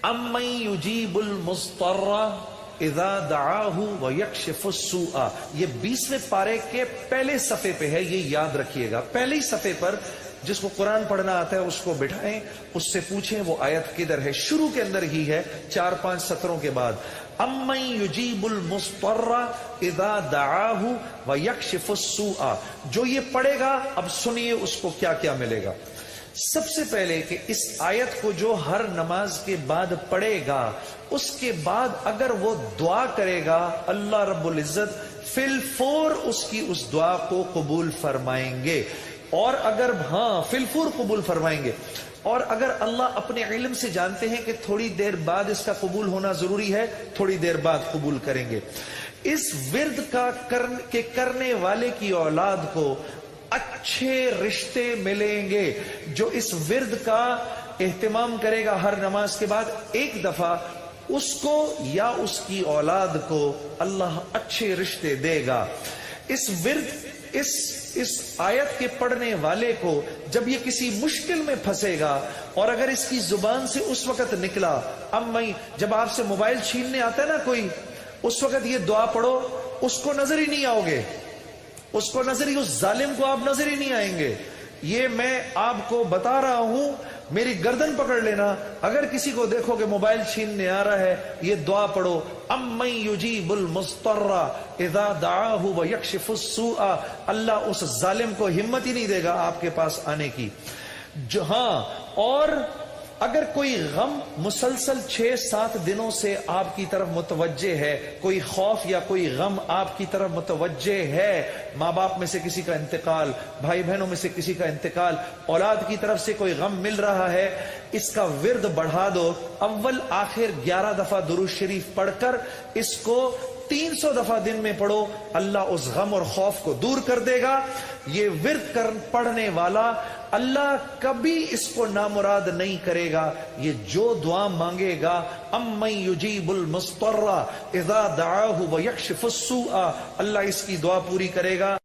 امن یجیب المضطر اذا دعاہ ویکشف السوء، یہ 20ویں پارے کے پہلے صفحے پہ ہے، یہ یاد رکھیے گا۔ پہلے ہی صفحے پر جس کو قرآن پڑھنا آتا ہے اس کو بٹھائیں، اس سے پوچھیں وہ آیت کدھر ہے، شروع کے اندر ہی ہے 4-5 سطروں کے بعد۔ امن یجیب المضطر اذا دعاہ ویکشف السوء، جو یہ پڑھے گا اب سنیے اس کو کیا کیا ملے گا۔ سب سے پہلے کہ اس آیت کو جو ہر نماز کے بعد پڑھے گا، اس کے بعد اگر وہ دعا کرے گا اللہ رب العزت فی الفور اس کی اس دعا کو قبول فرمائیں گے، اور اگر فی الفور قبول فرمائیں گے، اور اگر اللہ اپنے علم سے جانتے ہیں کہ تھوڑی دیر بعد اس کا قبول ہونا ضروری ہے، تھوڑی دیر بعد قبول کریں گے۔ اس ورد کا کرنے والے کی اولاد کو اچھے رشتے ملیں گے۔ جو اس ورد کا اہتمام کرے گا ہر نماز کے بعد ایک دفعہ، اس کو یا اس کی اولاد کو اللہ اچھے رشتے دے گا۔ اس ورد اس آیت کے پڑھنے والے کو جب یہ کسی مشکل میں پھنسے گا، اور اگر اس کی زبان سے اس وقت نکلا، جب آپ سے موبائل چھیننے آتا ہے نا کوئی، اس وقت یہ دعا پڑھو، اس کو نظر ہی نہیں آؤ گے، اس ظالم کو آپ نظر ہی نہیں آئیں گے۔ یہ میں آپ کو بتا رہا ہوں، میری گردن پکڑ لینا، اگر کسی کو دیکھو کہ موبائل چھیننے آ رہا ہے، یہ دعا پڑھو، امن یجیب المضطر اذا دعاہ ویکشف السوء، اللہ اس ظالم کو ہمت ہی نہیں دے گا آپ کے پاس آنے کی۔ اور اگر کوئی غم مسلسل 6-7 دنوں سے آپ کی طرف متوجہ ہے، کوئی خوف یا کوئی غم آپ کی طرف متوجہ ہے، ماں باپ میں سے کسی کا انتقال، بھائی بہنوں میں سے کسی کا انتقال، اولاد کی طرف سے کوئی غم مل رہا ہے، اس کا ورد بڑھا دو، اول آخر 11 دفعہ درود شریف پڑھ کر اس کو 300 دفعہ دن میں پڑھو، اللہ اس غم اور خوف کو دور کر دے گا۔ یہ ورد پڑھنے والا اللہ کبھی اس کو نامراد نہیں کرے گا۔ یہ جو دعا مانگے گا، امن یجیب المضطر اذا دعاہ ویکشف السوء، اللہ اس کی دعا پوری کرے گا۔